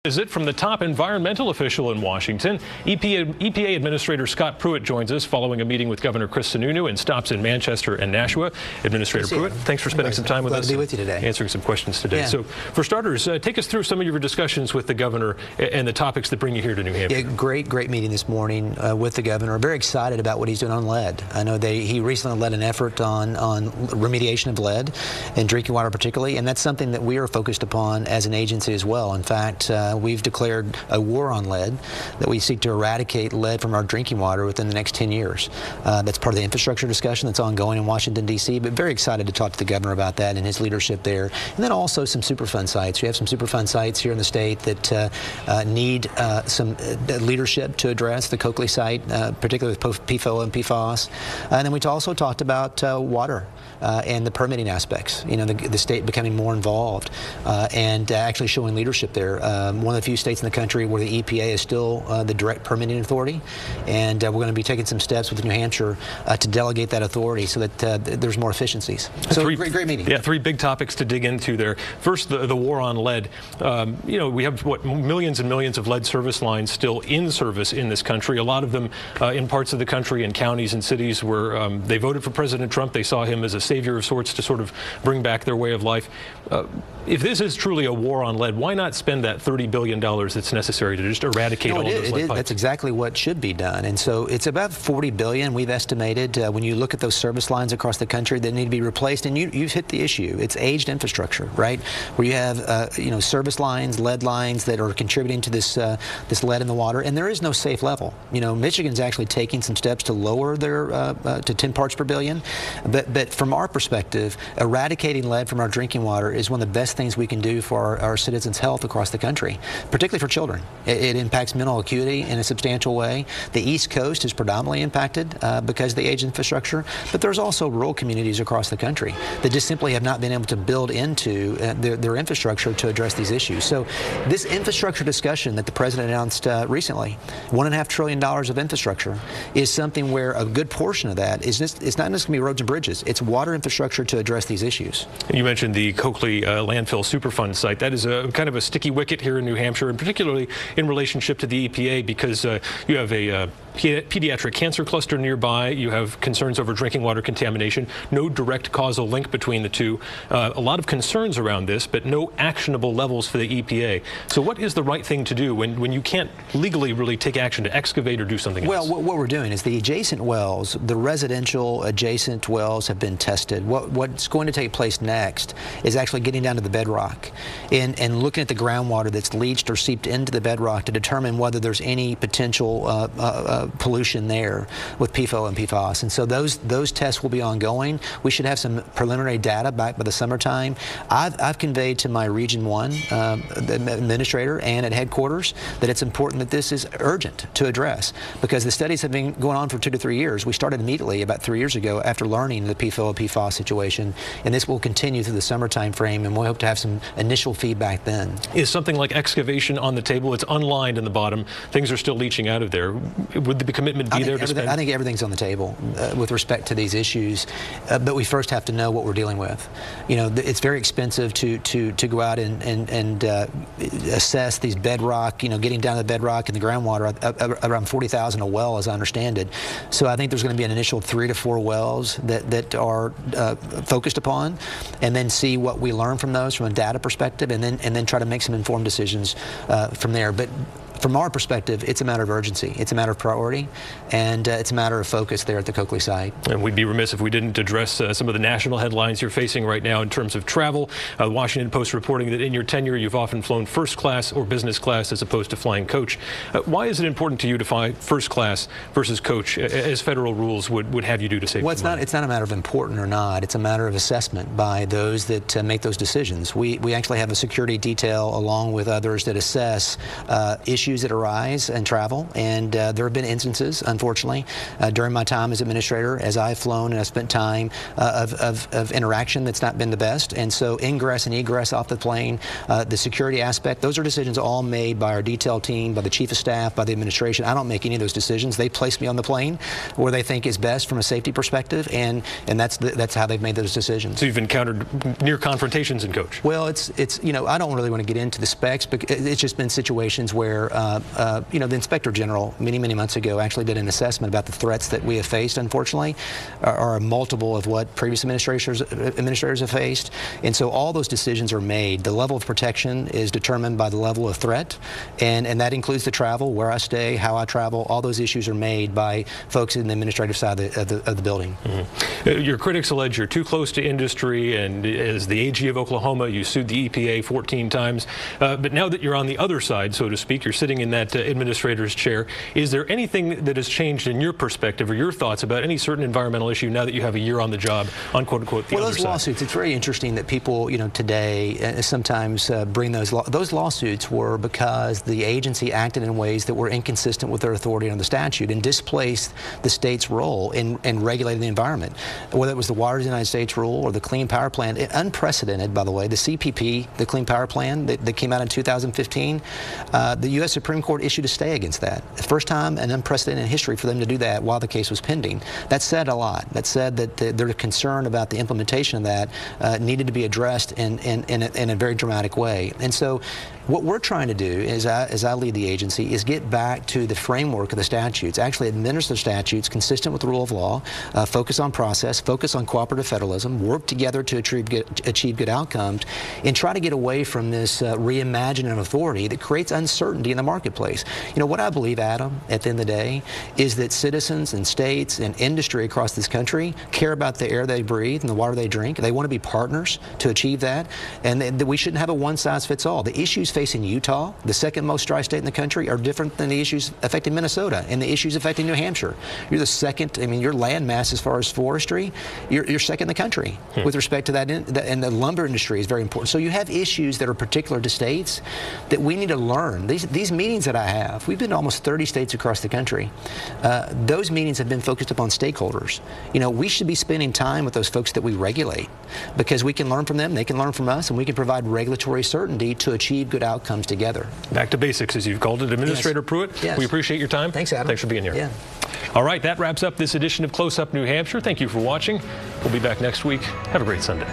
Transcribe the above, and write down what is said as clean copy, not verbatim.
Visit from the top environmental official in Washington. EPA Administrator Scott Pruitt joins us following a meeting with Governor Chris Sununu and stops in Manchester and Nashua. Administrator Pruitt, thanks for spending some time with us. Glad to be with you today. Answering some questions today. Yeah. So, for starters, take us through some of your discussions with the governor and the topics that bring you here to New Hampshire. Yeah, great meeting this morning with the governor. Very excited about what he's doing on lead. I know he recently led an effort on remediation of lead and drinking water particularly, and that's something that we are focused upon as an agency as well. In fact, we've declared a war on lead, that we seek to eradicate lead from our drinking water within the next 10 years. That's part of the infrastructure discussion that's ongoing in Washington, D.C., but very excited to talk to the governor about that and his leadership there. And then also some Superfund sites. We have some Superfund sites here in the state that need some leadership to address. The Coakley site, particularly with PFOA and PFOS. And then we also talked about water and the permitting aspects. You know, the state becoming more involved and actually showing leadership there. One of the few states in the country where the EPA is still the direct permitting authority, and we're going to be taking some steps with New Hampshire to delegate that authority so that there's more efficiencies. So great meeting. Yeah, three big topics to dig into there. First, the war on lead. You know, we have millions and millions of lead service lines still in service in this country. A lot of them in parts of the country and counties and cities where they voted for President Trump. They saw him as a savior of sorts to sort of bring back their way of life. If this is truly a war on lead, why not spend that $30 billion that's necessary to just eradicate all of those lead pipes? That's exactly what should be done. And so it's about $40 billion we've estimated when you look at those service lines across the country that need to be replaced. And you've hit the issue. It's aged infrastructure, right? Where you have you know, service lines, lead lines that are contributing to this lead in the water, and there is no safe level. You know, Michigan's actually taking some steps to lower their to 10 parts per billion. But from our perspective, eradicating lead from our drinking water is one of the best things we can do for our citizens' health across the country, particularly for children. It impacts mental acuity in a substantial way. The East Coast is predominantly impacted because of the aged infrastructure, but there's also rural communities across the country that just simply have not been able to build into their infrastructure to address these issues. So this infrastructure discussion that the president announced recently, $1.5 trillion of infrastructure, is something where a good portion of that is just, it's not just going to be roads and bridges, it's water infrastructure to address these issues. You mentioned the Coakley landfill Superfund site. That is a kind of a sticky wicket here in New Hampshire, and particularly in relationship to the EPA, because you have a pediatric cancer cluster nearby. You have concerns over drinking water contamination. No direct causal link between the two. A lot of concerns around this, but no actionable levels for the EPA. So what is the right thing to do when you can't legally really take action to excavate or do something else? Well, what we're doing is the adjacent wells, the residential adjacent wells have been tested. What's going to take place next is actually getting down to the bedrock and looking at the groundwater that's leached or seeped into the bedrock to determine whether there's any potential pollution there with PFOA and PFOS. And so those tests will be ongoing. We should have some preliminary data back by the summertime. I've conveyed to my Region 1 administrator and at headquarters that it's important that this is urgent to address, because the studies have been going on for 2 to 3 years. We started immediately about 3 years ago after learning the PFOA PFOS situation, and this will continue through the summertime frame, and we hope to have some initial feedback then. Is something like excavation on the table? It's unlined in the bottom. Things are still leaching out of there. Would the commitment be there to spend? I think everything's on the table with respect to these issues, but we first have to know what we're dealing with. You know, it's very expensive to go out and assess these bedrock, you know, getting down to the bedrock and the groundwater, around 40,000 a well, as I understand it. So I think there's going to be an initial 3 to 4 wells that are focused upon, and then see what we learn from those from a data perspective, and then try to make some informed decisions from there. But from our perspective, it's a matter of urgency. It's a matter of priority, and it's a matter of focus there at the Coakley site. And we'd be remiss if we didn't address some of the national headlines you're facing right now in terms of travel. The Washington Post reporting that in your tenure, you've often flown first class or business class as opposed to flying coach. Why is it important to you to fly first class versus coach, as federal rules would have you do to save money? Well, it's not a matter of important or not. It's a matter of assessment by those that make those decisions. We actually have a security detail along with others that assess issues issues that arise in travel, and there have been instances, unfortunately, during my time as administrator, as I've flown and I've spent time of interaction that's not been the best. And so ingress and egress off the plane, the security aspect, those are decisions all made by our detail team, by the chief of staff, by the administration. I don't make any of those decisions. They place me on the plane where they think is best from a safety perspective, and that's how they've made those decisions. So you've encountered near confrontations in coach? Well, it's you know, I don't really want to get into the specs, but it's just been situations where you know, the Inspector General many months ago actually did an assessment about the threats that we have faced, unfortunately, are multiple of what previous administrators have faced. And so all those decisions are made. The level of protection is determined by the level of threat, and that includes the travel, where I stay, how I travel. All those issues are made by folks in the administrative side of the building. Mm-hmm. Your critics allege you're too close to industry, and as the AG of Oklahoma, you sued the EPA 14 times. But now that you're on the other side, so to speak, you're sitting in that administrator's chair, is there anything that has changed in your perspective or your thoughts about any certain environmental issue now that you have a year on the job on quote-unquote the other side? Well, those lawsuits, it's very interesting that people, you know, today sometimes bring those lawsuits were because the agency acted in ways that were inconsistent with their authority under the statute and displaced the state's role in regulating the environment. Whether it was the Waters of the United States rule or the Clean Power Plan, unprecedented, by the way, the CPP, the Clean Power Plan that came out in 2015, the U.S. Supreme Court issued a stay against that. The first time in unprecedented history for them to do that while the case was pending. That said a lot. That said that their concern about the implementation of that needed to be addressed in a very dramatic way. And so what we're trying to do is, as I lead the agency, is get back to the framework of the statutes, actually administer statutes consistent with the rule of law, focus on process, focus on cooperative federalism, work together to achieve good outcomes, and try to get away from this reimagining of authority that creates uncertainty in the marketplace. You know, what I believe, Adam, at the end of the day, is that citizens and states and industry across this country care about the air they breathe and the water they drink. They want to be partners to achieve that, and that we shouldn't have a one-size-fits-all. The issues facing Utah, the second most dry state in the country, are different than the issues affecting Minnesota and the issues affecting New Hampshire. You're the second, I mean, your land mass as far as forestry, you're second in the country with respect to that, and the lumber industry is very important. So you have issues that are particular to states that we need to learn. These meetings that I have, we've been to almost 30 states across the country. Those meetings have been focused upon stakeholders. You know, we should be spending time with those folks that we regulate, because we can learn from them, they can learn from us, and we can provide regulatory certainty to achieve good outcomes together. Back to basics, as you've called it. Administrator Pruitt, we appreciate your time. Thanks, Adam. Thanks for being here. Yeah. All right, that wraps up this edition of Close Up New Hampshire. Thank you for watching. We'll be back next week. Have a great Sunday.